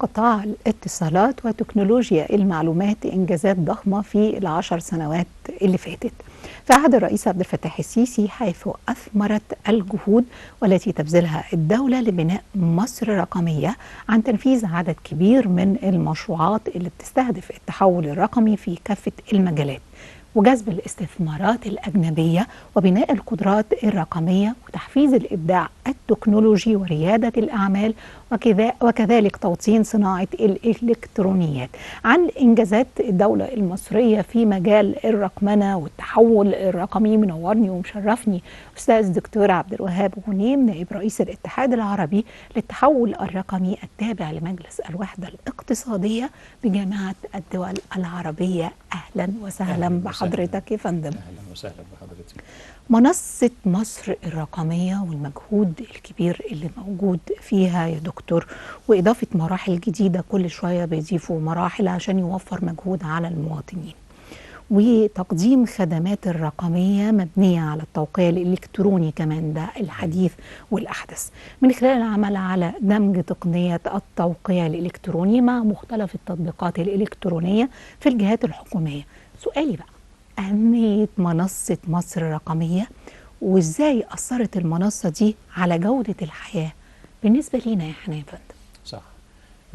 قطاع الاتصالات وتكنولوجيا المعلومات إنجازات ضخمة في العشر سنوات اللي فاتت في عهد الرئيس عبد الفتاح السيسي، حيث أثمرت الجهود والتي تبذلها الدولة لبناء مصر رقمية عن تنفيذ عدد كبير من المشروعات اللي بتستهدف التحول الرقمي في كافة المجالات وجذب الاستثمارات الأجنبية وبناء القدرات الرقمية وتحفيز الإبداع التكنولوجي وريادة الأعمال وكذلك توطين صناعة الإلكترونيات. عن إنجازات الدولة المصرية في مجال الرقمنة والتحول الرقمي منورني ومشرفني أستاذ دكتور عبد الوهاب غنيم، نائب رئيس الاتحاد العربي للتحول الرقمي التابع لمجلس الوحدة الاقتصادية بجامعة الدول العربية. أهلا وسهلا بحضرتك يا فندم. أهلا وسهلا بحضرتك. منصة مصر الرقمية والمجهود الكبير اللي موجود فيها يا دكتور، وإضافة مراحل جديدة كل شوية بيضيفوا مراحل عشان يوفر مجهود على المواطنين، وتقديم خدمات الرقمية مبنية على التوقيع الإلكتروني كمان ده الحديث والأحدث من خلال العمل على دمج تقنية التوقيع الإلكتروني مع مختلف التطبيقات الإلكترونية في الجهات الحكومية. سؤالي بقى، أهمية منصة مصر الرقمية وإزاي أثرت المنصة دي على جودة الحياة بالنسبة لينا يا فندم؟ صح،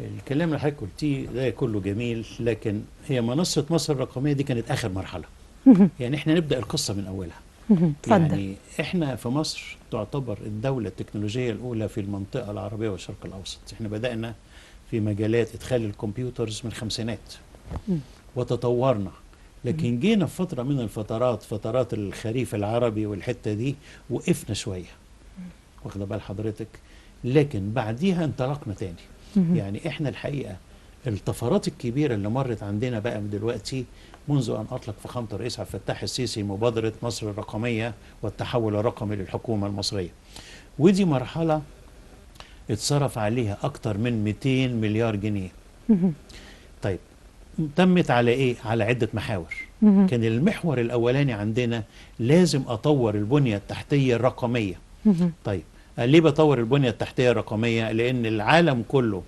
الكلام اللي حضرتك قلتيه ده كله جميل، لكن هي منصة مصر الرقمية دي كانت آخر مرحلة. يعني احنا نبدأ القصة من أولها. يعني احنا في مصر تعتبر الدولة التكنولوجية الأولى في المنطقة العربية والشرق الأوسط. احنا بدأنا في مجالات إدخال الكمبيوترز من الخمسينات وتطورنا، لكن جينا في فترة من الفترات، فترات الخريف العربي والحتة دي، وقفنا شوية، واخد بال حضرتك، لكن بعديها انطلقنا تاني. يعني احنا الحقيقة الطفرات الكبيرة اللي مرت عندنا بقى من دلوقتي منذ أن أطلق فخامة الرئيس عبد الفتاح السيسي مبادرة مصر الرقمية والتحول الرقمي للحكومة المصرية، ودي مرحلة اتصرف عليها أكتر من 200 مليار جنيه. طيب تمت على ايه؟ على عدة محاور. كان المحور الاولاني عندنا لازم اطور البنية التحتية الرقمية. طيب ليه بطور البنية التحتية الرقمية؟ لان العالم كله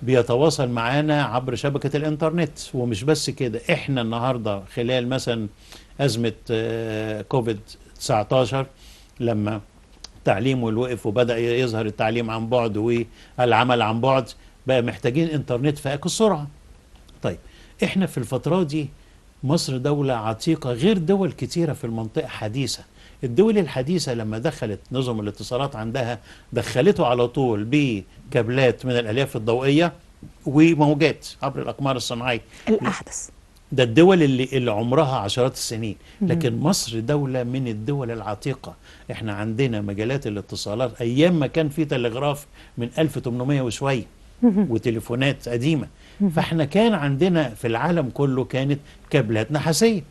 بيتواصل معانا عبر شبكة الانترنت، ومش بس كده، احنا النهاردة خلال مثلا ازمة كوفيد 19 لما التعليم والوقف وبدأ يظهر التعليم عن بعد والعمل عن بعد، بقى محتاجين انترنت فائق السرعة. طيب احنا في الفترة دي مصر دولة عتيقة غير دول كتيرة في المنطقة حديثة. الدول الحديثة لما دخلت نظم الاتصالات عندها دخلته على طول بكابلات من الألياف الضوئية وموجات عبر الأقمار الصناعية الأحدث. ده الدول اللي عمرها عشرات السنين، لكن مصر دولة من الدول العتيقة. احنا عندنا مجالات الاتصالات أيام ما كان في تلغراف من 1800 وشوية وتليفونات قديمة، فاحنا كان عندنا في العالم كله كانت كابلات نحاسية.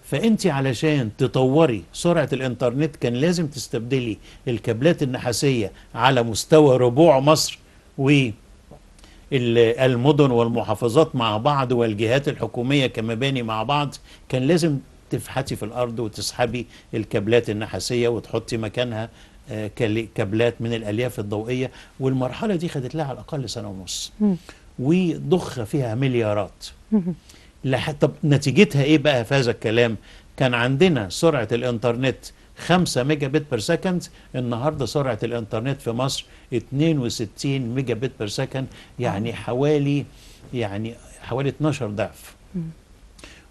فانت علشان تطوري سرعة الانترنت كان لازم تستبدلي الكابلات النحاسية على مستوى ربوع مصر والمدن والمحافظات مع بعض والجهات الحكومية كمباني مع بعض. كان لازم تفحتي في الأرض وتسحبي الكابلات النحاسية وتحطي مكانها كابلات من الألياف الضوئية، والمرحلة دي خدت لها على الأقل سنة ونص وضخ فيها مليارات. طب نتيجتها ايه بقى في هذا الكلام؟ كان عندنا سرعة الانترنت 5 ميجا بت بير سكند، النهاردة سرعة الانترنت في مصر 62 ميجا بت بير سكند، يعني حوالي 12 ضعف.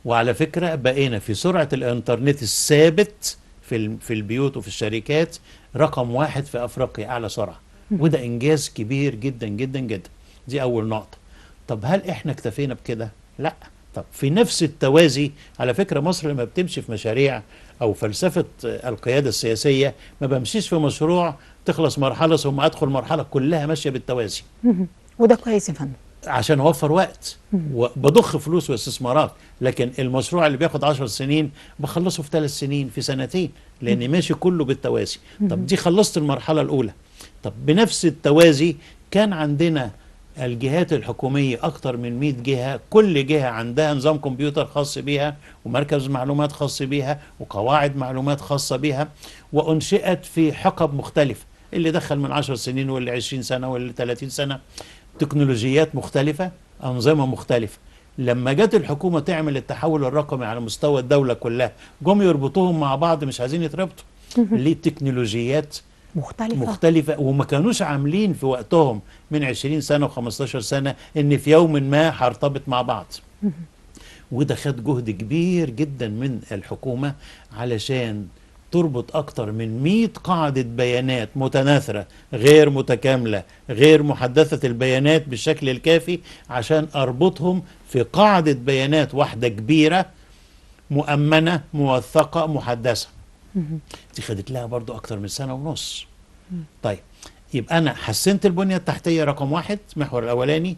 وعلى فكرة بقينا في سرعة الانترنت الثابت في البيوت وفي الشركات رقم 1 في أفريقيا أعلى سرعة، وده إنجاز كبير جدا جدا جدا. دي أول نقطة. طب هل إحنا اكتفينا بكده؟ لا. طب في نفس التوازي، على فكرة مصر لما بتمشي في مشاريع أو فلسفة القيادة السياسية ما بمشيش في مشروع تخلص مرحلة ثم أدخل مرحلة، كلها ماشية بالتوازي. وده كويس يا فندم عشان أوفر وقت وبضخ فلوس واستثمارات. لكن المشروع اللي بياخد 10 سنين بخلصه في 3 سنين في سنتين، لأن ماشي كله بالتوازي. طب دي خلصت المرحلة الأولى. طب بنفس التوازي كان عندنا الجهات الحكومية أكتر من 100 جهة، كل جهة عندها نظام كمبيوتر خاص بيها ومركز معلومات خاص بيها وقواعد معلومات خاصة بيها، وأنشئت في حقب مختلفة، اللي دخل من 10 سنين واللي 20 سنة واللي 30 سنة. تكنولوجيات مختلفة، أنظمة مختلفة. لما جت الحكومة تعمل التحول الرقمي على مستوى الدولة كلها، جم يربطوهم مع بعض، مش عايزين يتربطوا. ليه؟ التكنولوجيات مختلفة، وما كانوش عاملين في وقتهم من 20 سنة و15 سنة إن في يوم ما هرتبط مع بعض. وده خد جهد كبير جدا من الحكومة علشان تربط أكتر من 100 قاعدة بيانات متناثرة غير متكاملة غير محدثة البيانات بالشكل الكافي، عشان أربطهم في قاعدة بيانات واحدة كبيرة مؤمنة موثقة محدثة. دي خدت لها برضو أكتر من سنة ونص. طيب، يبقى أنا حسنت البنية التحتية رقم واحد، محور الأولاني،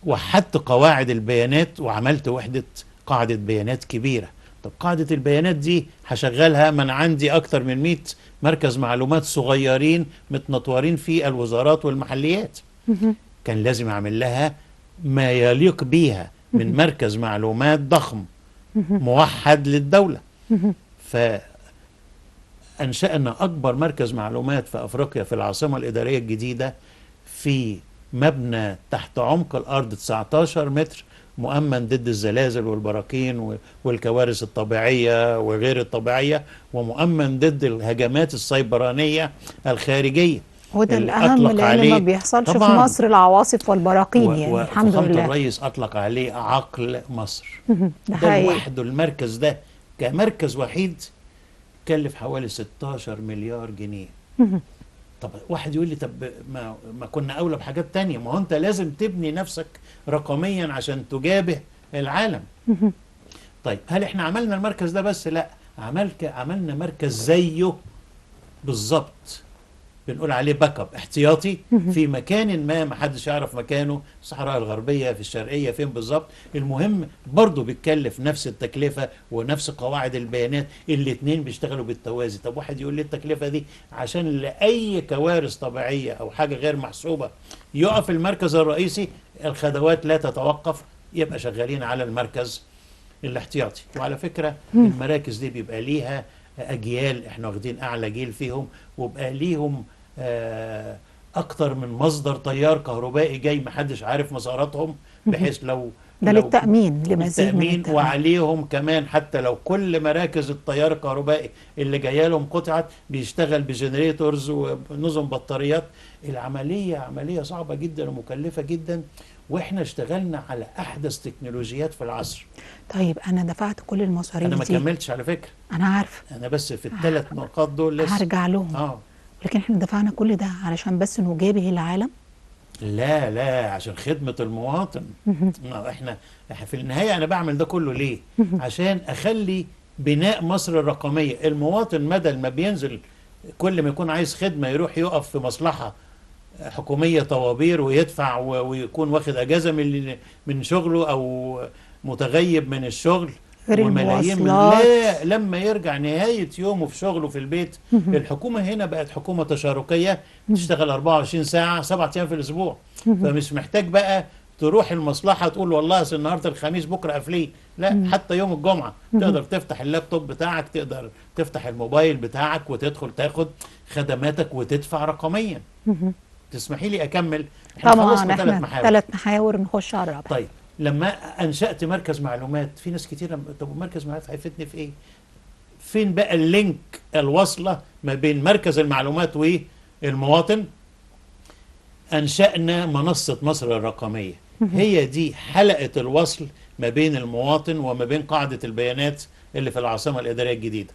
وحدت قواعد البيانات وعملت وحدة قاعدة بيانات كبيرة. طب قاعدة البيانات دي هشغلها، ما أنا عندي أكتر من 100 مركز معلومات صغيرين متنطورين في الوزارات والمحليات. كان لازم أعمل لها ما يليق بيها من مركز معلومات ضخم موحد للدولة. فأنشأنا أكبر مركز معلومات في أفريقيا في العاصمة الإدارية الجديدة، في مبنى تحت عمق الأرض 19 متر، مؤمن ضد الزلازل والبراكين والكوارث الطبيعية وغير الطبيعية، ومؤمن ضد الهجمات السيبرانية الخارجية. وده الأهم، لأن ما بيحصلش في مصر العواصف والبراكين، يعني الحمد لله. الرئيس أطلق عليه عقل مصر. ده لوحده، المركز ده كمركز وحيد كلف حوالي 16 مليار جنيه. طب واحد يقول لي طب ما كنا أولى بحاجات تانية؟ ما هو أنت لازم تبني نفسك رقميا عشان تجابه العالم. طيب، هل احنا عملنا المركز ده بس؟ لا، عملنا مركز زيه بالظبط، بنقول عليه باك اب احتياطي في مكان ما حدش يعرف مكانه، الصحراء الغربية، في الشرقية، فين بالظبط. المهم برضه بيتكلف نفس التكلفة ونفس قواعد البيانات، الاتنين بيشتغلوا بالتوازي. طب واحد يقول لي التكلفة دي عشان لأي كوارث طبيعية أو حاجة غير محسوبة يقف المركز الرئيسي، الخدمات لا تتوقف، يبقى شغالين على المركز الاحتياطي. وعلى فكرة المراكز دي بيبقى ليها أجيال، احنا واخدين أعلى جيل فيهم، وبقى ليهم أكتر من مصدر تيار كهربائي جاي محدش عارف مساراتهم، بحيث ده للتأمين، لمزيد من التأمين. وعليهم كمان حتى لو كل مراكز التيار الكهربائي اللي جايه لهم قطعت، بيشتغل بجنريتورز ونظم بطاريات. العملية عملية صعبة جدا ومكلفة جدا، واحنا اشتغلنا على احدث تكنولوجيات في العصر. طيب انا دفعت كل المصاريف دي، انا ما كملتش على فكرة، انا عارفه، انا بس في الثلاث نقاط دول لسه هرجع لهم. لكن احنا دفعنا كل ده علشان بس نجابه العالم؟ لا، عشان خدمة المواطن. احنا في النهاية انا بعمل ده كله ليه؟ عشان اخلي بناء مصر الرقمية، المواطن بدل ما بينزل كل ما يكون عايز خدمة يروح يقف في مصلحة حكومية طوابير ويدفع ويكون واخد اجازة من شغله او متغيب من الشغل وملايين لا، لما يرجع نهاية يومه في شغله في البيت. الحكومة هنا بقت حكومة تشاركية، تشتغل 24 ساعة 7 أيام في الأسبوع. فمش محتاج بقى تروح المصلحة تقول والله أصل النهاردة الخميس بكرة قافلين، لا، حتى يوم الجمعة تقدر تفتح اللابتوب بتاعك، تقدر تفتح الموبايل بتاعك وتدخل تاخد خدماتك وتدفع رقميا. تسمحي لي أكمل؟ احنا خلصنا 3 محاور، نخش على الرابع. طيب، لما أنشأت مركز معلومات، في ناس كتير طب مركز معلومات هيفيدني في إيه؟ فين بقى اللينك، الوصلة ما بين مركز المعلومات والمواطن؟ أنشأنا منصة مصر الرقمية، هي دي حلقة الوصل ما بين المواطن وما بين قاعدة البيانات اللي في العاصمة الإدارية الجديدة.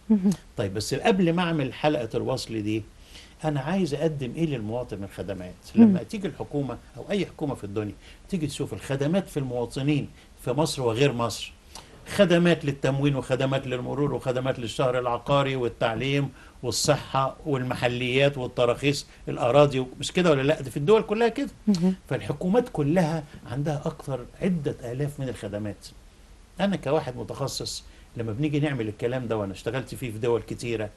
طيب، بس قبل ما أعمل حلقة الوصل دي، أنا عايز أقدم إيه للمواطن من خدمات؟ لما تيجي الحكومة أو أي حكومة في الدنيا تيجي تشوف الخدمات في المواطنين في مصر وغير مصر، خدمات للتموين وخدمات للمرور وخدمات للشهر العقاري والتعليم والصحة والمحليات والتراخيص الأراضي، مش كده ولا لا؟ ده في الدول كلها كده. فالحكومات كلها عندها أكثر عدة آلاف من الخدمات. أنا كواحد متخصص لما بنيجي نعمل الكلام ده، وأنا اشتغلت فيه في دول كتيرة،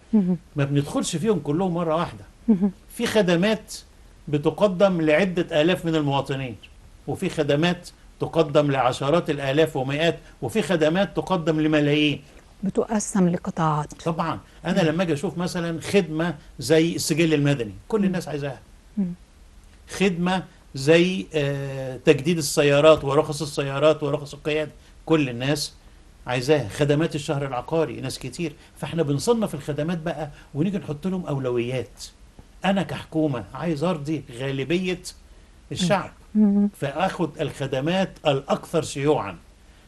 ما بندخلش فيهم كلهم مرة واحدة. في خدمات بتقدم لعدة آلاف من المواطنين، وفي خدمات تقدم لعشرات الآلاف ومئات، وفي خدمات تقدم لملايين، بتقسم لقطاعات. طبعا أنا لما أجي أشوف مثلا خدمة زي السجل المدني، كل الناس عايزاها. خدمة زي تجديد السيارات ورخص السيارات ورخص القيادة، كل الناس عايزاها. خدمات الشهر العقاري ناس كتير، فاحنا بنصنف الخدمات بقى ونيجي نحط لهم أولويات. أنا كحكومة عايز أرضي غالبية الشعب، فأخد الخدمات الأكثر شيوعا.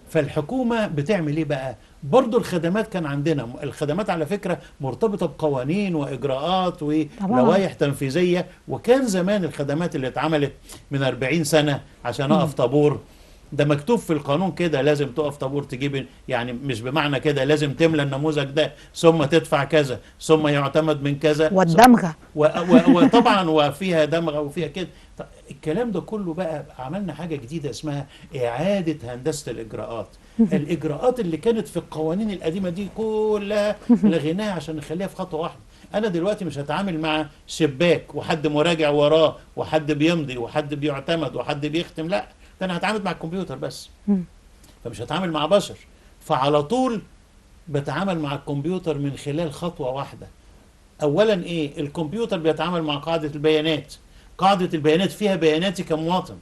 فالحكومة بتعمل ايه بقى؟ برضو الخدمات كان عندنا الخدمات على فكرة مرتبطة بقوانين وإجراءات ولوائح تنفيذية، وكان زمان الخدمات اللي اتعملت من 40 سنة عشان أقف طابور، ده مكتوب في القانون كده، لازم تقف طابور تجيب، يعني مش بمعنى كده لازم تملى النموذج ده ثم تدفع كذا ثم يعتمد من كذا والدمغة وطبعا وفيها دمغة وفيها كده. الكلام ده كله بقى عملنا حاجة جديدة اسمها إعادة هندسة الإجراءات. الإجراءات اللي كانت في القوانين القديمة دي كلها لغيناها عشان نخليها في خطوة واحدة. أنا دلوقتي مش هتعامل مع شباك وحد مراجع وراه وحد بيمضي وحد بيعتمد وحد بيختم، لا، ده أنا هتعامل مع الكمبيوتر بس، فمش هتعامل مع بشر. فعلى طول بتعامل مع الكمبيوتر من خلال خطوة واحدة. أولا إيه؟ الكمبيوتر بيتعامل مع قاعدة البيانات، قاعدة البيانات فيها بياناتي كمواطن.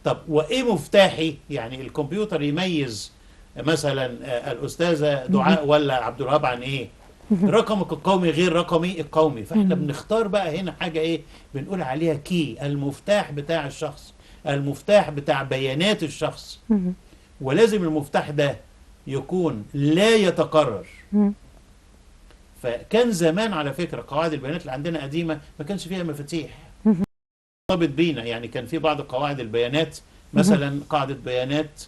طب وإيه مفتاحي؟ يعني الكمبيوتر يميز مثلا الأستاذة دعاء ولا عبد الوهاب عن إيه؟ رقمك القومي غير رقمي القومي. فإحنا بنختار بقى هنا حاجة إيه؟ بنقول عليها كي، المفتاح بتاع الشخص، المفتاح بتاع بيانات الشخص. ولازم المفتاح ده يكون لا يتكرر. فكان زمان على فكرة قواعد البيانات اللي عندنا قديمة ما كانش فيها مفاتيح مرتبط بينا. يعني كان في بعض قواعد البيانات مثلا قاعدة بيانات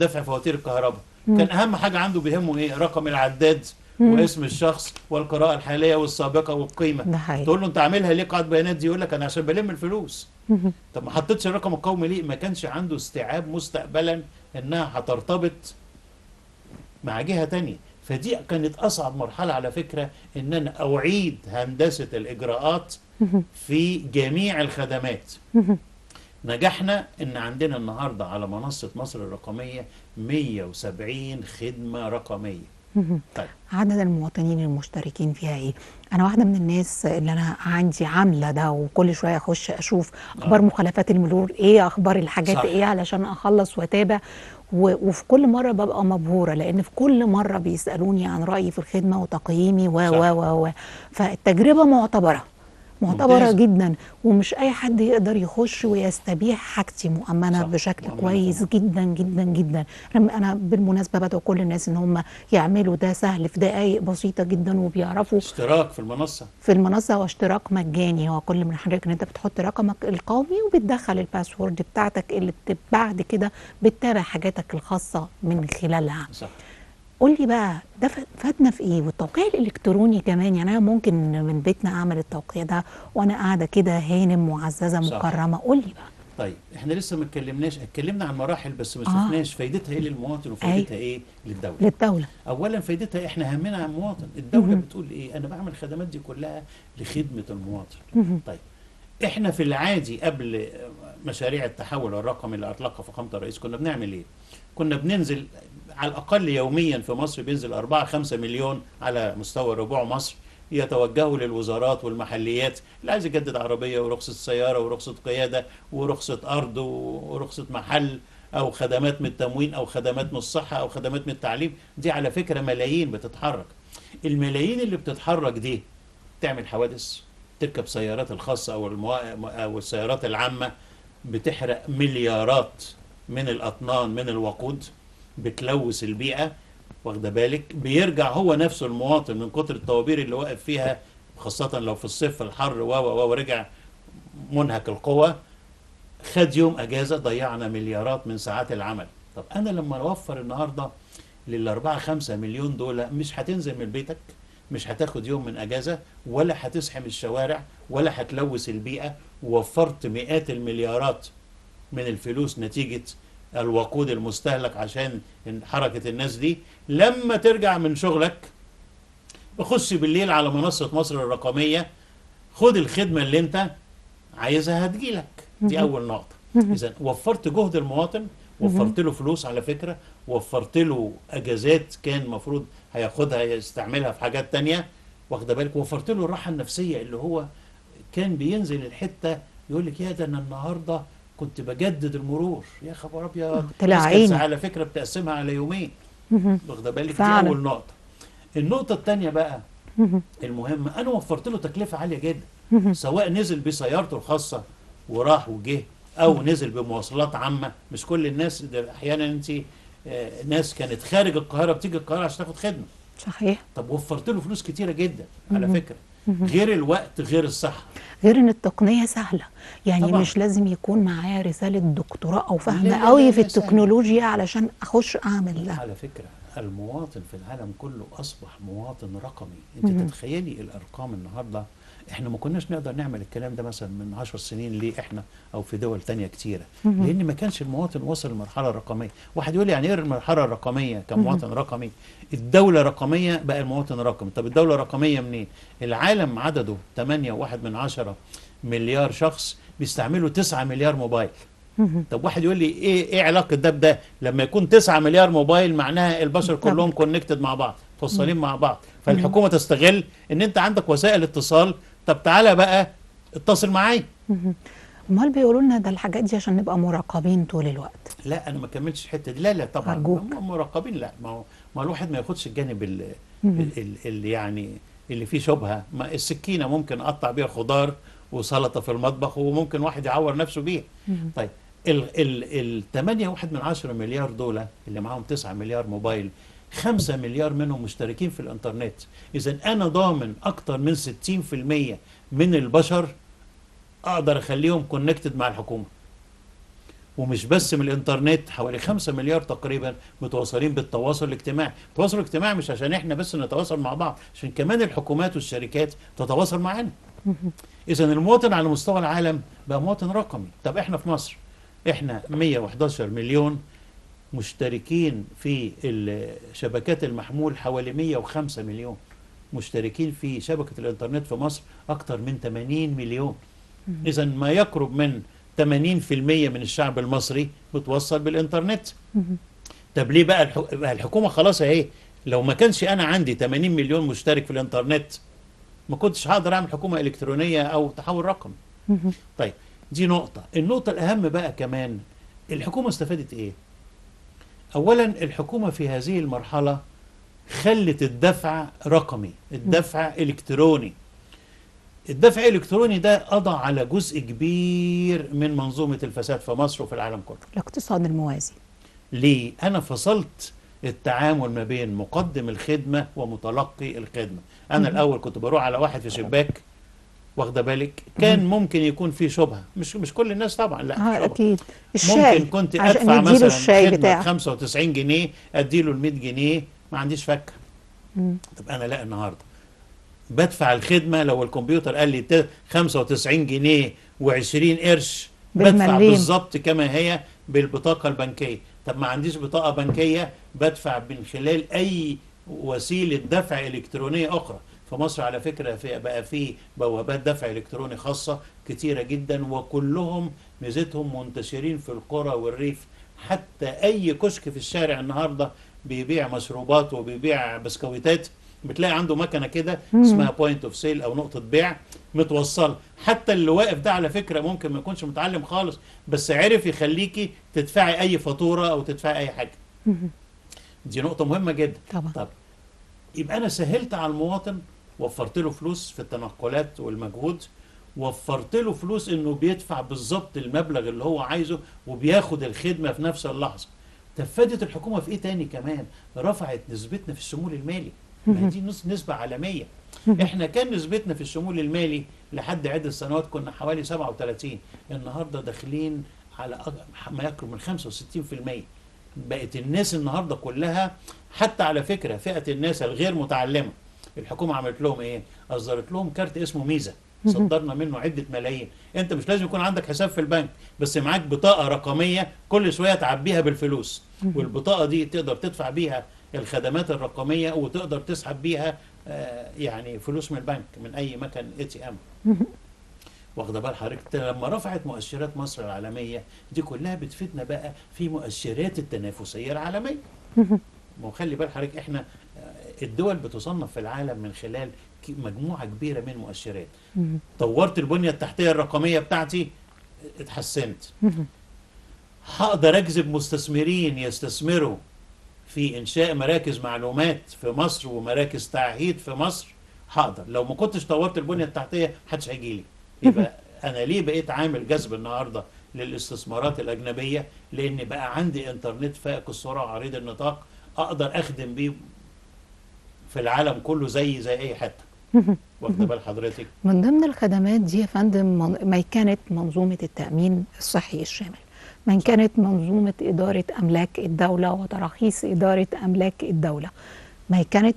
دفع فواتير الكهرباء، كان أهم حاجة عنده بيهمه إيه؟ رقم العداد واسم الشخص والقراءة الحالية والسابقة والقيمة. تقول له أنت عاملها ليه قاعدة بيانات دي؟ يقول لك أنا عشان بلم الفلوس. طب ما حطيتش الرقم القومي ليه؟ ما كانش عنده استيعاب مستقبلا إنها هترتبط مع جهة تانية. فدي كانت أصعب مرحلة على فكرة، إن أنا أعيد هندسة الإجراءات في جميع الخدمات. نجحنا إن عندنا النهاردة على منصة مصر الرقمية 170 خدمة رقمية. طيب عدد المواطنين المشتركين فيها ايه؟ انا واحده من الناس اللي انا عندي عامله ده، وكل شويه اخش اشوف اخبار مخالفات المرور ايه، اخبار الحاجات صح. ايه علشان اخلص واتابع، وفي كل مره ببقى مبهوره، لان في كل مره بيسالوني عن رايي في الخدمه وتقييمي و فالتجربه معتبره ممتاز. جدا، ومش اي حد يقدر يخش ويستبيح حاجتي مؤمنه بشكل كويس جدا جدا جدا. انا بالمناسبه بدعو كل الناس ان هم يعملوا ده، سهل في دقائق بسيطه جدا، وبيعرفوا اشتراك في المنصه واشتراك مجاني. هو كل من حضرتك ان انت بتحط رقمك القومي وبتدخل الباسورد بتاعتك اللي بعد كده بتتابع حاجاتك الخاصه من خلالها. صح. قول لي بقى ده فادنا في ايه؟ والتوقيع الالكتروني كمان، يعني انا ممكن من بيتنا اعمل التوقيع ده وانا قاعده كده هانم معززه مكرمه. قول لي بقى. طيب احنا لسه ما اتكلمنا عن مراحل بس ما شفناش فايدتها ايه للمواطن وفايدتها ايه للدوله. اولا فايدتها احنا همنا عن المواطن. الدوله بتقول ايه؟ انا بعمل الخدمات دي كلها لخدمه المواطن. طيب احنا في العادي قبل مشاريع التحول الرقمي اللي اطلقها فخامه الرئيس كنا بنعمل ايه؟ كنا بننزل على الأقل يوميا في مصر بينزل 4-5 مليون على مستوى ربوع مصر يتوجهوا للوزارات والمحليات اللي عايز يجدد عربية ورخصة سيارة ورخصة قيادة ورخصة أرض ورخصة محل أو خدمات من التموين أو خدمات من الصحة أو خدمات من التعليم. دي على فكرة ملايين بتتحرك. الملايين اللي بتتحرك دي تعمل حوادث، تركب سيارات الخاصة أو السيارات العامة بتحرق مليارات من الأطنان من الوقود، بتلوث البيئة، واخده بالك. بيرجع هو نفسه المواطن من كتر الطوابير اللي واقف فيها، خاصة لو في الصيف الحر ورجع منهك القوة، خد يوم أجازة، ضيعنا مليارات من ساعات العمل. طب أنا لما أوفر النهاردة لل4-5 مليون دول، مش هتنزل من بيتك، مش هتاخد يوم من أجازة، ولا هتزحم الشوارع، ولا هتلوث البيئة، ووفرت مئات المليارات من الفلوس نتيجة الوقود المستهلك عشان حركة الناس دي. لما ترجع من شغلك خش بالليل على منصة مصر الرقمية، خد الخدمة اللي انت عايزها هتجيلك. دي أول نقطة. إذا وفرت جهد المواطن، وفرت له فلوس على فكرة، وفرت له أجازات كان مفروض هياخدها يستعملها في حاجات تانية، واخده بالك. وفرت له الراحة النفسية اللي هو كان بينزل الحتة يقول لك يا ده انا النهارده كنت بجدد المرور، يا خبر ابيض. طلع الناس كانت عيني. على فكره بتقسمها على يومين، واخده بالك؟ دي فعلا. اول نقطه. النقطه الثانيه بقى المهمه، انا وفرت له تكلفه عاليه جدا، سواء نزل بسيارته الخاصه وراح وجه، او نزل بمواصلات عامه. مش كل الناس، ده احيانا انت ناس كانت خارج القاهره بتيجي القاهره عشان تاخد خدمه. صحيح. طب وفرت له فلوس كتيره جدا على فكره، غير الوقت غير الصحه. غير ان التقنيه سهله، يعني طبعا. مش لازم يكون معايا رساله دكتوراه او لا فاهمه لا قوي لا في لا، سهل. التكنولوجيا علشان اخش اعمل ده. على فكرة المواطن في العالم كله أصبح مواطن رقمي. أنت تتخيلي الأرقام النهاردة؟ إحنا ما كناش نقدر نعمل الكلام ده مثلا من 10 سنين. ليه إحنا أو في دول تانية كتيرة؟ لأن ما كانش المواطن وصل للمرحلة الرقمية. واحد يقول لي يعني إيه المرحلة الرقمية كمواطن رقمي؟ الدولة رقمية بقى المواطن رقمي. طب الدولة رقمية منين؟ العالم عدده 8.1 مليار شخص، بيستعملوا 9 مليار موبايل. طب واحد يقول لي ايه علاقه ده بده؟ لما يكون 9 مليار موبايل معناها البشر كلهم كونكتد مع بعض، متوصلين مع بعض. فالحكومه تستغل ان انت عندك وسائل اتصال، طب تعالى بقى اتصل معايا. امال بيقولوا لنا ده الحاجات دي عشان نبقى مراقبين طول الوقت. لا انا ما كملتش الحته دي. لا لا طبعا أرجوك. مراقبين. لا ما الواحد ما ياخدش الجانب اللي يعني اللي فيه شبهه. ما السكينه ممكن اقطع بيها خضار وسلطه في المطبخ، وممكن واحد يعور نفسه بيها. طيب ال 8.1 مليار دول اللي معاهم 9 مليار موبايل، 5 مليار منهم مشتركين في الانترنت. اذا انا ضامن اكتر من 60% من البشر اقدر اخليهم كونكتد مع الحكومه. ومش بس من الانترنت، حوالي 5 مليار تقريبا متواصلين بالتواصل الاجتماعي. التواصل الاجتماعي مش عشان احنا بس نتواصل مع بعض، عشان كمان الحكومات والشركات تتواصل معانا. اذا المواطن على مستوى العالم بقى مواطن رقمي. طب احنا في مصر، احنا 111 مليون مشتركين في شبكات المحمول، حوالي 105 مليون مشتركين في شبكة الانترنت في مصر، اكتر من 80 مليون. اذا ما يقرب من 80% من الشعب المصري متوصل بالانترنت. طب ليه بقى الحكومة خلاص اهي، لو ما كانش انا عندي 80 مليون مشترك في الانترنت ما كنتش هقدر اعمل حكومة الكترونية او تحول رقمي. طيب دي نقطة. النقطة الاهم بقى كمان، الحكومة استفادت ايه؟ اولا الحكومة في هذه المرحلة خلت الدفع رقمي، الدفع الكتروني. الدفع الالكتروني ده قضى على جزء كبير من منظومة الفساد في مصر وفي العالم كله. الاقتصاد الموازي. ليه؟ أنا فصلت التعامل ما بين مقدم الخدمة ومتلقي الخدمة. أنا الأول كنت بروح على واحد في شباك، واخده بالك، كان ممكن يكون في شبهة، مش كل الناس طبعا، لا شبهة. اكيد. الشاي، ممكن كنت عشان أدفع نديله مثلا الشاي خدمة بتاعه. 95 جنيه أديله ال 100 جنيه، ما عنديش فكة. طب أنا لا، النهارده بدفع الخدمة، لو الكمبيوتر قال لي 95 جنيه و20 قرش، بدفع بالمليم. بالظبط كما هي بالبطاقة البنكية. طب ما عنديش بطاقة بنكية، بدفع من خلال أي وسيلة دفع إلكترونية أخرى. في مصر على فكرة بقى في بوابات دفع إلكتروني خاصة كتيرة جدا، وكلهم ميزتهم منتشرين في القرى والريف. حتى أي كشك في الشارع النهاردة بيبيع مشروبات وبيبيع بسكويتات، بتلاقي عنده مكنه كده اسمها بوينت اوف سيل او نقطه بيع متوصله. حتى اللي واقف ده على فكره ممكن ما يكونش متعلم خالص، بس عرف يخليكي تدفعي اي فاتوره او تدفعي اي حاجه. دي نقطه مهمه جدا. طبعا. طب يبقى انا سهلت على المواطن، وفرت له فلوس في التنقلات والمجهود، وفرت له فلوس انه بيدفع بالظبط المبلغ اللي هو عايزه وبياخد الخدمه في نفس اللحظه. فادت الحكومه في ايه تاني كمان؟ رفعت نسبتنا في الشمول المالي. ما دي نسبة عالمية. احنا كان نسبتنا في الشمول المالي لحد عدة سنوات كنا حوالي 37، النهاردة داخلين على ما يقرب من 65%. بقت الناس النهاردة كلها، حتى على فكرة فئة الناس الغير متعلمة، الحكومة عملت لهم ايه؟ أصدرت لهم كارت اسمه ميزة، صدرنا منه عدة ملايين. انت مش لازم يكون عندك حساب في البنك، بس معاك بطاقة رقمية كل شوية تعبيها بالفلوس، والبطاقة دي تقدر تدفع بيها الخدمات الرقمية، وتقدر تسحب بيها يعني فلوس من البنك من أي مكان ATM. واخده بال حضرتك؟ لما رفعت مؤشرات مصر العالمية دي كلها بتفيدنا بقى في مؤشرات التنافسية العالمية. ما خلي بال حضرتك، احنا الدول بتصنف في العالم من خلال مجموعة كبيرة من مؤشرات. طورت البنية التحتية الرقمية بتاعتي، اتحسنت، هقدر اجذب مستثمرين يستثمروا في انشاء مراكز معلومات في مصر ومراكز تعهيد في مصر، هقدر. لو ما كنتش طورت البنيه التحتيه محدش هيجي لي. يبقى انا ليه بقيت عامل جذب النهارده للاستثمارات الاجنبيه؟ لان بقى عندي انترنت فائق السرعه عريض النطاق اقدر اخدم بيه في العالم كله زي اي حته. واخده بال حضرتك؟ من ضمن الخدمات دي يا فندم ما كانت منظومة التأمين الصحي الشامل، من كانت منظومة إدارة أملاك الدولة وتراخيص إدارة أملاك الدولة، ما كانت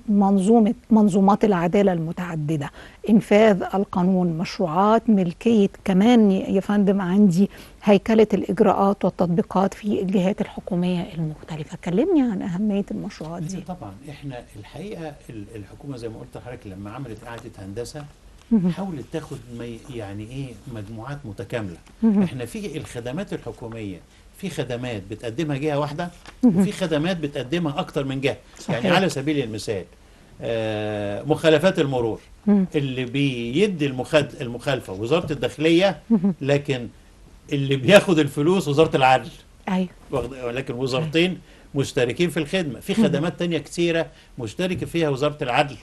منظومات العدالة المتعددة، إنفاذ القانون، مشروعات ملكية، كمان يا فندم عندي هيكلة الإجراءات والتطبيقات في الجهات الحكومية المختلفة. كلمني عن أهمية المشروعات دي. طبعا احنا الحقيقة الحكومة زي ما قلت لحضرتك لما عملت إعادة هندسة حاولت تاخد يعني ايه مجموعات متكاملة. احنا في الخدمات الحكومية في خدمات بتقدمها جهة واحدة وفي خدمات بتقدمها أكتر من جهة. صحيح. يعني على سبيل المثال مخالفات المرور اللي بيدي المخالفة وزارة الداخلية، لكن اللي بياخد الفلوس وزارة العدل. أيوة. لكن وزارتين مشتركين في الخدمة. في خدمات تانية كتيرة مشتركة فيها وزارة العدل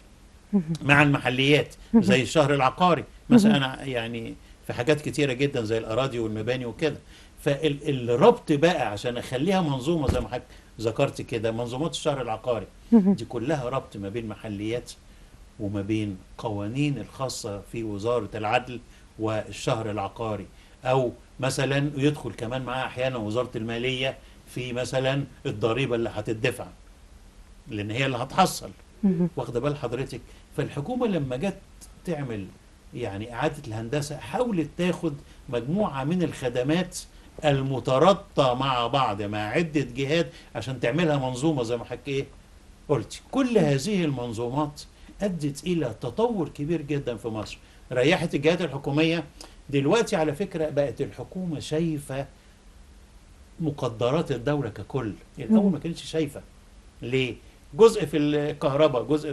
مع المحليات زي الشهر العقاري مثلا. أنا يعني في حاجات كتيرة جدا زي الأراضي والمباني وكده. فالربط بقى عشان أخليها منظومة زي ما حضرتك ذكرت كده، منظومات الشهر العقاري دي كلها ربط ما بين محليات وما بين قوانين الخاصة في وزارة العدل والشهر العقاري. أو مثلا يدخل كمان معاه أحيانا وزارة المالية في مثلا الضريبة اللي هتدفع لأن هي اللي هتحصل. واخده بال حضرتك؟ فالحكومة لما جت تعمل يعني إعادة الهندسة حاولت تاخد مجموعة من الخدمات المترابطة مع بعض مع عدة جهات عشان تعملها منظومة زي ما حضرتك إيه قلت. كل هذه المنظومات أدت إلى تطور كبير جدا في مصر، ريحت الجهات الحكومية. دلوقتي على فكرة بقت الحكومة شايفة مقدرات الدولة ككل، الأول ما كانتش شايفة. ليه؟ جزء في الكهرباء، جزء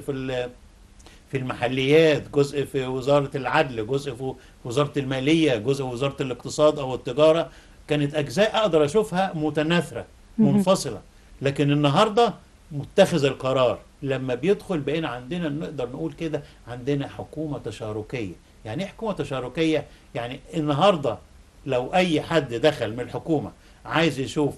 في المحليات، جزء في وزارة العدل، جزء في وزارة المالية، جزء في وزارة الاقتصاد أو التجارة. كانت أجزاء أقدر أشوفها متناثرة منفصلة. لكن النهاردة متخذ القرار لما بيدخل بقينا عندنا نقدر نقول كده عندنا حكومة تشاركية. يعني ايه حكومة تشاركية؟ يعني النهاردة لو أي حد دخل من الحكومة عايز يشوف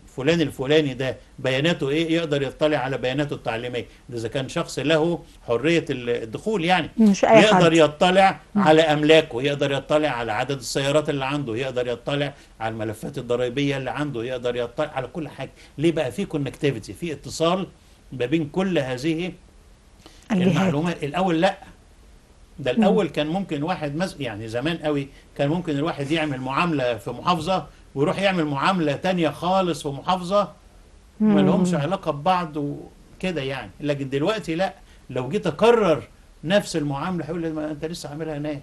فلان الفلاني ده بياناته ايه، يقدر يطلع على بياناته التعليميه. اذا كان شخص له حريه الدخول يعني مش أي يقدر حد. يطلع على املاكه، يقدر يطلع على عدد السيارات اللي عنده، يقدر يطلع على الملفات الضريبيه اللي عنده، يقدر يطلع على كل حاجه. ليه بقى؟ في كونكتيفيتي، في اتصال ما بين كل هذه المعلومات. الاول لا، ده الاول كان ممكن واحد يعني زمان قوي كان ممكن الواحد يعمل معامله في محافظه ويروح يعمل معامله تانية خالص في محافظه ما لهمش علاقه ببعض وكده يعني. لكن دلوقتي لا، لو جيت اكرر نفس المعامله هيقول لي ما انت لسه عاملها هناك.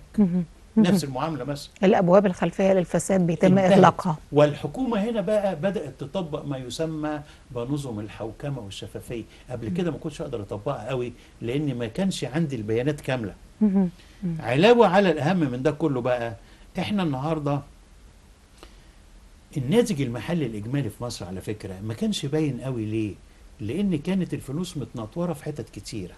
نفس المعامله مثلا الابواب الخلفيه للفساد بيتم اغلاقها. والحكومه هنا بقى بدات تطبق ما يسمى بنظم الحوكمه والشفافيه. قبل كده ما كنتش اقدر اطبقها قوي لان ما كانش عندي البيانات كامله. علاوه على الاهم من ده كله بقى، احنا النهارده الناتج المحلي الاجمالي في مصر على فكره ما كانش باين قوي. ليه؟ لان كانت الفلوس متنطوره في حتت كتيره.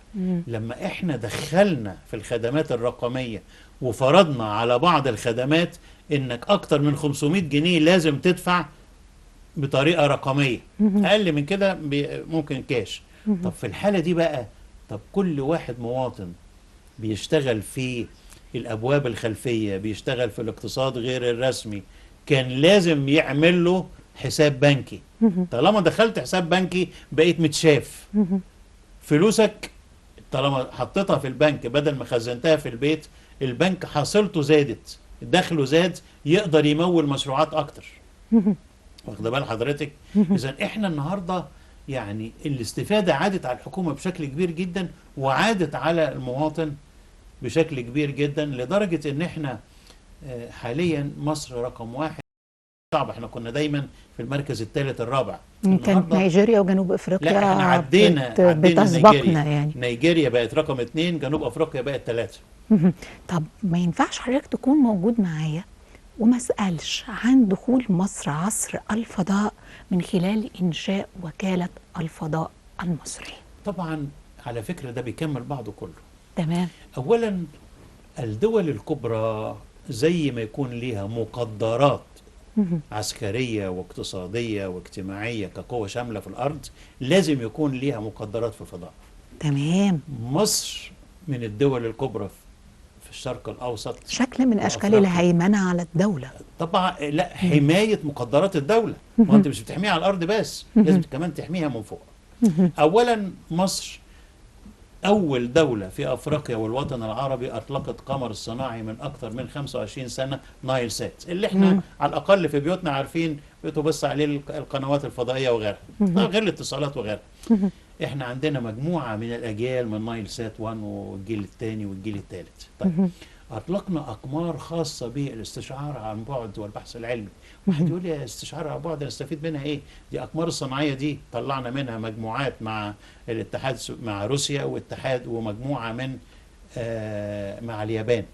لما احنا دخلنا في الخدمات الرقميه وفرضنا على بعض الخدمات انك اكتر من 500 جنيه لازم تدفع بطريقه رقميه، اقل من كده ممكن كاش. طب في الحاله دي بقى، طب كل واحد مواطن بيشتغل في الابواب الخلفيه، بيشتغل في الاقتصاد غير الرسمي، كان لازم يعمل له حساب بنكي. طالما دخلت حساب بنكي بقيت متشاف. فلوسك طالما حطيتها في البنك بدل ما خزنتها في البيت، البنك حاصلته زادت، دخله زاد، يقدر يمول مشروعات اكتر. واخده بال حضرتك؟ اذا احنا النهارده يعني الاستفاده عادت على الحكومه بشكل كبير جدا وعادت على المواطن بشكل كبير جدا، لدرجه ان احنا حاليا مصر رقم واحد. صعب، احنا كنا دايما في المركز الثالث الرابع. كانت نيجيريا وجنوب افريقيا لا احنا عدينا بتسبقنا يعني. نيجيريا بقت رقم 2، جنوب افريقيا بقت 3. طب ما ينفعش حضرتك تكون موجود معايا وما سألش عن دخول مصر عصر الفضاء من خلال إنشاء وكالة الفضاء المصرية؟ طبعا على فكرة ده بيكمل بعضه كله. تمام. أولا الدول الكبرى زي ما يكون ليها مقدرات عسكرية واقتصادية واجتماعية كقوة شاملة في الأرض، لازم يكون ليها مقدرات في الفضاء. تمام. مصر من الدول الكبرى في الشرق الأوسط، شكل من أشكال وأفريقيا. الهيمنة على الدولة. طبعا لا، حماية مقدرات الدولة، ما أنت مش بتحميها على الأرض بس، لازم كمان تحميها من فوق. أولا مصر أول دولة في أفريقيا والوطن العربي أطلقت قمر الصناعي من أكثر من 25 سنة، نايل سات، اللي احنا على الأقل في بيوتنا عارفين بتبص عليه القنوات الفضائية وغيرها، غير الاتصالات وغيرها. احنا عندنا مجموعة من الأجيال من نايل سات 1 والجيل الثاني والجيل الثالث. طيب أطلقنا أقمار خاصة بالاستشعار عن بعد والبحث العلمي. واحد يقول لي استشعار عن بعد نستفيد منها إيه؟ دي أقمار الصناعية دي طلعنا منها مجموعات مع الاتحاد، مع روسيا واتحاد، ومجموعة من مع اليابان.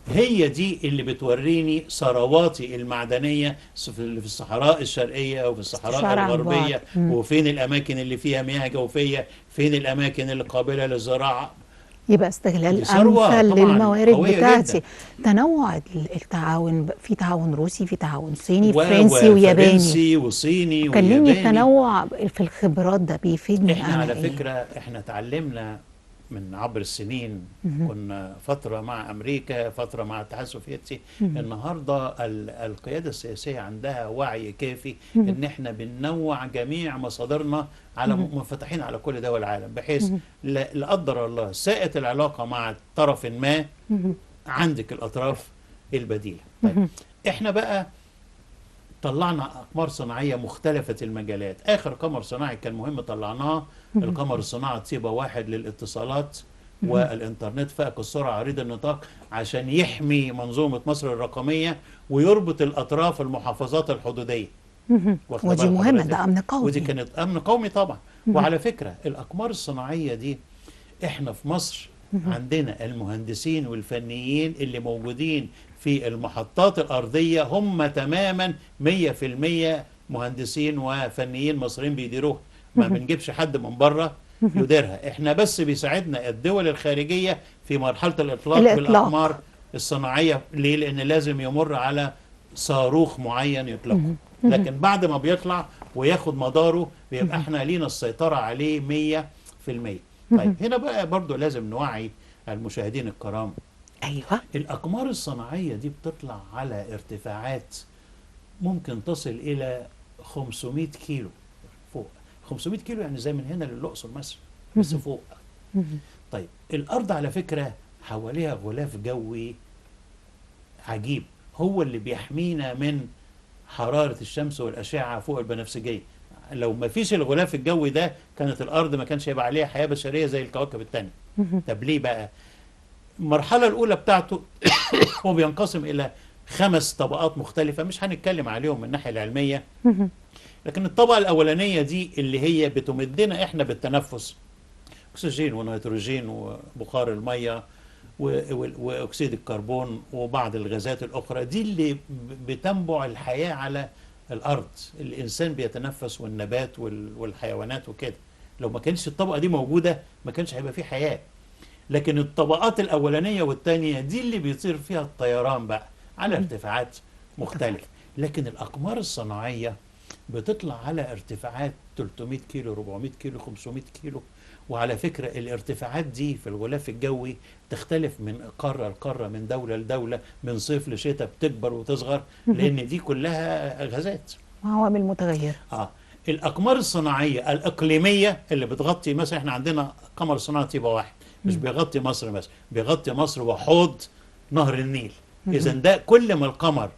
هي دي اللي بتوريني ثرواتي المعدنية في الصحراء الشرقية وفي الصحراء الغربية، وفين الأماكن اللي فيها مياه جوفية، فين الأماكن اللي قابلة للزراعة. يبقى استغلال أمثل للموارد بتاعتي. جداً. تنوع التعاون، في تعاون روسي، في تعاون صيني، فرنسي وياباني. فرنسي وصيني وياباني. كلمني التنوع في الخبرات ده بيفيدني. احنا على إيه؟ فكرة احنا تعلمنا من عبر السنين. كنا فترة مع أمريكا، فترة مع الاتحاد السوفيتي. النهاردة القيادة السياسية عندها وعي كافي ان احنا بننوع جميع مصادرنا، على منفتحين على كل دول العالم، بحيث لا قدر الله ساءت العلاقة مع طرف ما، عندك الأطراف البديلة. طيب احنا بقى طلعنا أقمار صناعية مختلفة المجالات. آخر قمر صناعي كان مهم طلعناه القمر الصناعي طيبة 1 للاتصالات والإنترنت فائق السرعة عريض النطاق، عشان يحمي منظومة مصر الرقمية ويربط الأطراف المحافظات الحدودية. ودي مهمة، ده أمن قومي. ودي كانت أمن قومي طبعا. وعلى فكرة الأقمار الصناعية دي احنا في مصر عندنا المهندسين والفنيين اللي موجودين في المحطات الأرضية هم تماما 100% مهندسين وفنيين مصريين بيديروها، ما بنجيبش حد من بره يديرها. احنا بس بيساعدنا الدول الخارجية في مرحلة الإطلاق بالأقمار الصناعية. ليه؟ لأن لازم يمر على صاروخ معين يطلقه، لكن بعد ما بيطلع وياخد مداره بيبقى احنا لينا السيطرة عليه 100%. طيب هنا بقى برضو لازم نوعي المشاهدين الكرام. أيوة. الأقمار الصناعية دي بتطلع على ارتفاعات ممكن تصل إلى 500 كيلو فوق. 500 كيلو يعني زي من هنا للأقصر مثلا، بس فوق. طيب الأرض على فكرة حواليها غلاف جوي عجيب، هو اللي بيحمينا من حرارة الشمس والأشعة فوق البنفسجية. لو ما فيش الغلاف الجوي ده كانت الأرض ما كانش هيبقى عليها حياة بشرية زي الكواكب التانية. طب ليه بقى؟ المرحلة الأولى بتاعته هو بينقسم إلى 5 طبقات مختلفة، مش هنتكلم عليهم من الناحية العلمية، لكن الطبقة الأولانية دي اللي هي بتمدنا إحنا بالتنفس، أكسجين ونيتروجين وبخار المية وأكسيد الكربون وبعض الغازات الأخرى، دي اللي بتنبع الحياة على الأرض. الإنسان بيتنفس والنبات والحيوانات وكده. لو ما كانش الطبقة دي موجودة ما كانش هيبقى فيه حياة. لكن الطبقات الأولانية والثانية دي اللي بيطير فيها الطيران بقى على ارتفاعات مختلفة. لكن الأقمار الصناعية بتطلع على ارتفاعات 300 كيلو، 400 كيلو، 500 كيلو. وعلى فكرة الارتفاعات دي في الغلاف الجوي تختلف من قارة لقارة، من دولة لدولة، من صيف لشتاء، بتكبر وتصغر، لأن دي كلها غازات، عوامل متغيرة. الأقمار الصناعية الإقليمية اللي بتغطي، مثلا احنا عندنا قمر صناعي طيبة 1 مش بيغطي مصر بس، بيغطي مصر وحوض نهر النيل. إذا ده كل ما القمر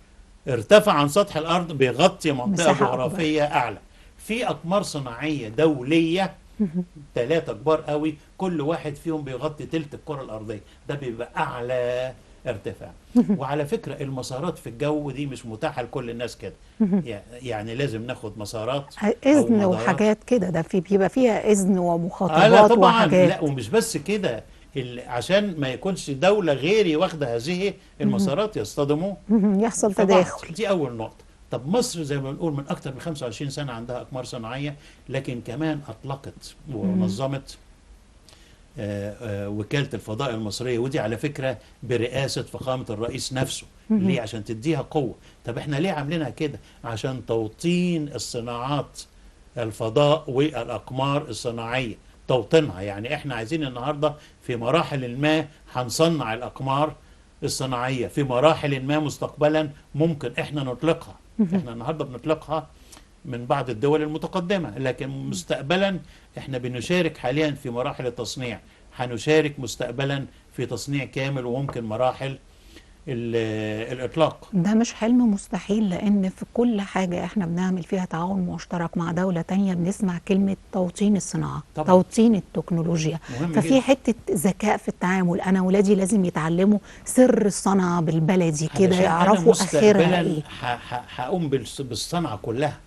ارتفع عن سطح الأرض بيغطي منطقة جغرافية أعلى. في أقمار صناعية دولية 3 كبار قوي، كل واحد فيهم بيغطي تلت الكرة الأرضية، ده بيبقى أعلى ارتفاع. وعلى فكرة المسارات في الجو دي مش متاحة لكل الناس كده، يعني لازم ناخد مسارات إذن وحاجات كده، ده بيبقى فيها إذن ومخاطبات لا طبعا وحاجات. لا، ومش بس كده، عشان ما يكونش دولة غيري واخدة هذه المسارات يصطدموا يحصل في بعض. تداخل. دي أول نقطة. طب مصر زي ما بنقول من أكثر من 25 سنة عندها أقمار صناعية، لكن كمان أطلقت ونظمت وكالة الفضاء المصرية، ودي على فكرة برئاسة فخامة الرئيس نفسه. ليه؟ عشان تديها قوة. طب احنا ليه عاملينها كده؟ عشان توطين الصناعات الفضاء والأقمار الصناعية، توطينها. يعني احنا عايزين النهاردة في مراحل ما هنصنع الأقمار الصناعية، في مراحل ما مستقبلا ممكن احنا نطلقها. احنا النهاردة بنطلقها من بعض الدول المتقدمة، لكن مستقبلا احنا بنشارك حاليا في مراحل التصنيع، هنشارك مستقبلا في تصنيع كامل، وممكن مراحل الإطلاق. ده مش حلم مستحيل، لأن في كل حاجة احنا بنعمل فيها تعاون مشترك مع دولة تانية بنسمع كلمة توطين الصناعة، طبعا. توطين التكنولوجيا. ففي جدا. حتة ذكاء في التعامل. أنا ولادي لازم يتعلموا سر الصنعة بالبلدي كده، علشان أنا يعرفوا آخرها مستقبلا إيه. هقوم بالصنعة كلها.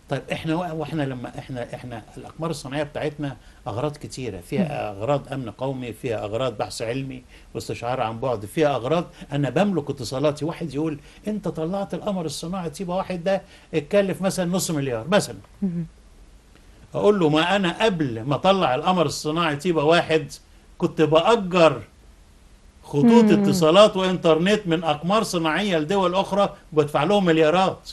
طيب واحنا لما احنا الاقمار الصناعيه بتاعتنا اغراض كتيره، فيها اغراض امن قومي، فيها اغراض بحث علمي واستشعار عن بعد، فيها اغراض انا بملك اتصالاتي. واحد يقول انت طلعت القمر الصناعي تبقى واحد ده اتكلف مثلا نص مليار مثلا، اقول له ما انا قبل ما اطلع القمر الصناعي تبقى واحد كنت باجر خطوط اتصالات وانترنت من اقمار صناعيه لدول اخرى وبدفع لهم مليارات.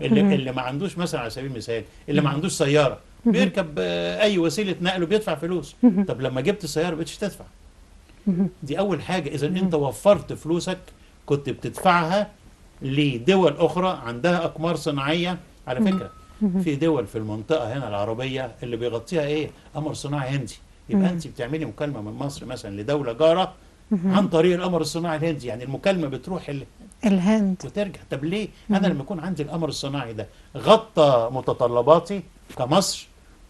اللي ما عندوش مثلا على سبيل المثال، اللي ما عندوش سيارة بيركب أي وسيلة نقل وبيدفع فلوس. طب لما جبت سيارة بقتش تدفع. دي أول حاجة. إذا أنت وفرت فلوسك كنت بتدفعها لدول أخرى عندها أقمار صناعية. على فكرة في دول في المنطقة هنا العربية اللي بيغطيها إيه؟ قمر صناعي هندي. يبقى أنت بتعملي مكالمة من مصر مثلا لدولة جارة عن طريق القمر الصناعي الهندي، يعني المكالمة بتروح الهند وترجع. طب ليه؟ أنا لما يكون عندي القمر الصناعي ده غطى متطلباتي كمصر،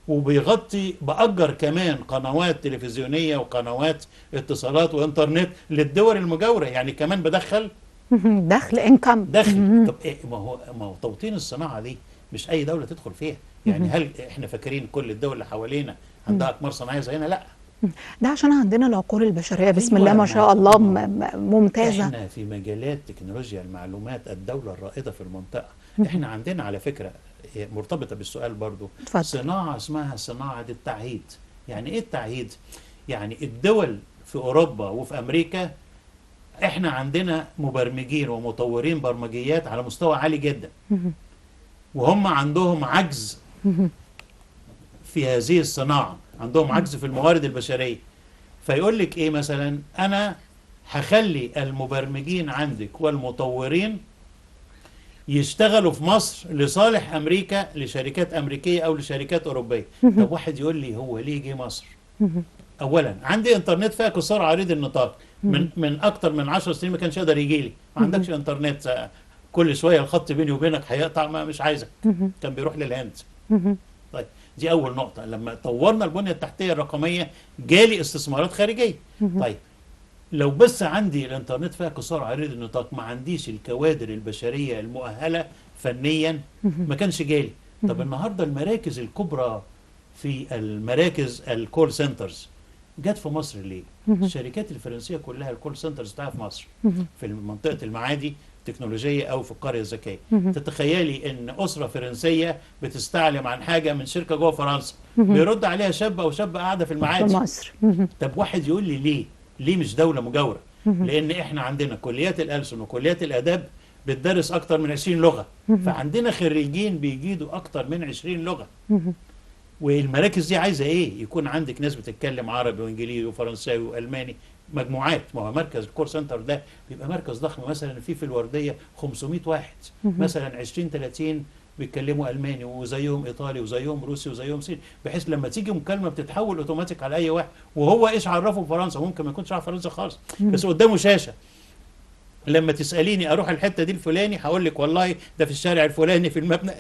وبيغطي بأجر كمان قنوات تلفزيونية وقنوات اتصالات وإنترنت للدول المجاورة، يعني كمان بدخل دخل انكم. دخل. طب إيه؟ ما هو توطين الصناعة دي مش أي دولة تدخل فيها. يعني هل إحنا فاكرين كل الدول اللي حوالينا عندها أقمار صناعية زينا؟ لا. ده عشان عندنا العقول البشرية بسم الله ما شاء الله ممتازة. احنا في مجالات تكنولوجيا المعلومات الدولة الرائدة في المنطقة. احنا عندنا على فكرة مرتبطة بالسؤال برضو اتفضل. صناعة اسمها صناعة التعهيد. يعني ايه التعهيد؟ يعني الدول في اوروبا وفي امريكا احنا عندنا مبرمجين ومطورين برمجيات على مستوى عالي جدا، وهم عندهم عجز في هذه الصناعة، عندهم عجز في الموارد البشرية. فيقول لك ايه مثلا، انا هخلي المبرمجين عندك والمطورين يشتغلوا في مصر لصالح امريكا، لشركات امريكيه او لشركات اوروبيه. طب واحد يقول لي هو ليه جه مصر؟ اولا عندي انترنت فيها قصار عريض النطاق، من اكتر من 10 سنين ما كانش يقدر يجي لي. ما عندكش انترنت، كل شويه الخط بيني وبينك هيقطع، ما مش عايزك، كان بيروح للهند. طيب دي اول نقطه. لما طورنا البنيه التحتيه الرقميه جالي استثمارات خارجيه. طيب لو بس عندي الانترنت فيها قصار عريض النطاق، ما عنديش الكوادر البشريه المؤهله فنيا، ما كانش جالي. طب النهارده المراكز الكبرى في المراكز الكول سنترز جت في مصر ليه؟ الشركات الفرنسيه كلها الكول سنترز بتاعها في مصر، في منطقه المعادي التكنولوجيه او في القريه الذكيه. تتخيلي ان اسره فرنسيه بتستعلم عن حاجه من شركه جوه فرنسا، بيرد عليها شاب او شابه قاعده في المعادي في مصر. طب واحد يقول لي ليه مش دوله مجاوره؟ لان احنا عندنا كليات الألسن وكليات الاداب بتدرس اكتر من 20 لغه، فعندنا خريجين بيجيدوا اكتر من 20 لغه. والمراكز دي عايزه ايه؟ يكون عندك ناس بتتكلم عربي وانجليزي وفرنساوي والماني، مجموعات. ما هو مركز الكول سنتر ده بيبقى مركز ضخم، مثلا في الورديه 500 واحد، مثلا 20 30 بيتكلموا الماني وزيهم ايطالي وزيهم روسي وزيهم صيني، بحيث لما تيجي مكالمه بتتحول اوتوماتيك على اي واحد. وهو ايش عرفه فرنسا؟ ممكن ما يكونش عارف فرنسا خالص، بس قدامه شاشه. لما تساليني اروح الحته دي الفلاني هقول لك والله ده في الشارع الفلاني في المبنى.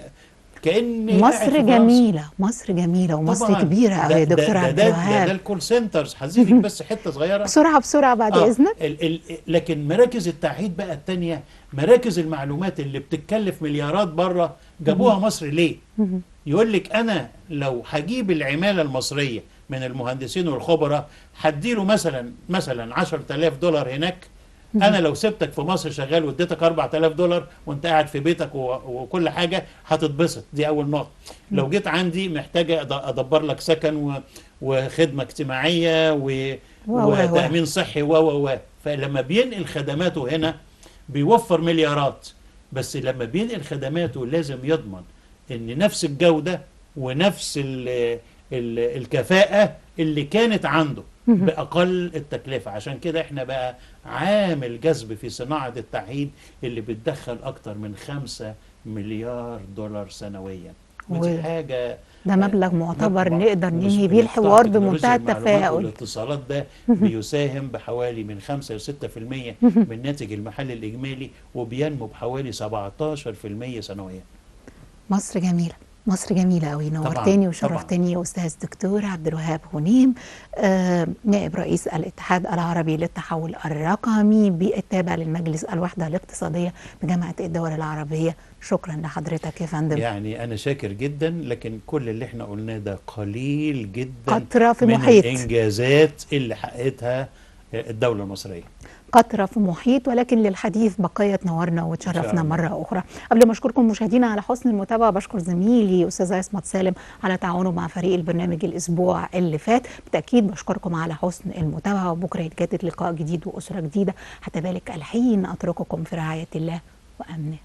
كأن مصر جميلة، مصر جميلة، ومصر كبيرة قوي يا دكتور عبد الوهاب. ده الكول سنترز. هزيدك بس حته صغيره بسرعة بعد اذنك. لكن مراكز التعهيد بقى الثانيه، مراكز المعلومات اللي بتتكلف مليارات بره، جابوها مصر ليه؟ يقول لك انا لو هجيب العماله المصريه من المهندسين والخبراء هديله مثلا $10,000 هناك. انا لو سبتك في مصر شغال واديتك $4,000 وانت قاعد في بيتك وكل حاجه هتتبسط. دي اول نقطه. لو جيت عندي محتاجه ادبر لك سكن وخدمه اجتماعيه وتامين صحي فلما بينقل خدماته هنا بيوفر مليارات. بس لما بينقل خدماته لازم يضمن ان نفس الجوده ونفس الكفاءه اللي كانت عنده بأقل التكلفة. عشان كده احنا بقى عامل جذب في صناعة التعهيد اللي بتدخل أكتر من $5 مليار سنويا. ودي حاجة ده مبلغ معتبر نقدر ننهي بيه الحوار بمنتهى التفاؤل. والاتصالات ده بيساهم بحوالي من 5 ل 6% من الناتج المحلي الإجمالي، وبينمو بحوالي 17% سنويا. مصر جميلة، مصر جميلة قوي. نورتني وشرفتني يا أستاذ دكتور عبد الوهاب غنيم، نائب رئيس الاتحاد العربي للتحول الرقمي بالتابع للمجلس الوحدة الاقتصادية بجامعة الدول العربية. شكرا لحضرتك يا فندم. يعني أنا شاكر جدا، لكن كل اللي احنا قلناه ده قليل جدا قطرة في من محيط الإنجازات اللي حققتها الدولة المصرية. قطرة في محيط، ولكن للحديث بقية. تنورنا وتشرفنا مرة أخرى. قبل ما أشكركم مشاهدينا على حسن المتابعة، بشكر زميلي أستاذ عصمت سالم على تعاونه مع فريق البرنامج الأسبوع اللي فات. بالتأكيد بشكركم على حسن المتابعة، وبكرة يتجدد لقاء جديد وأسرة جديدة. حتى ذلك الحين أترككم في رعاية الله وأمنه.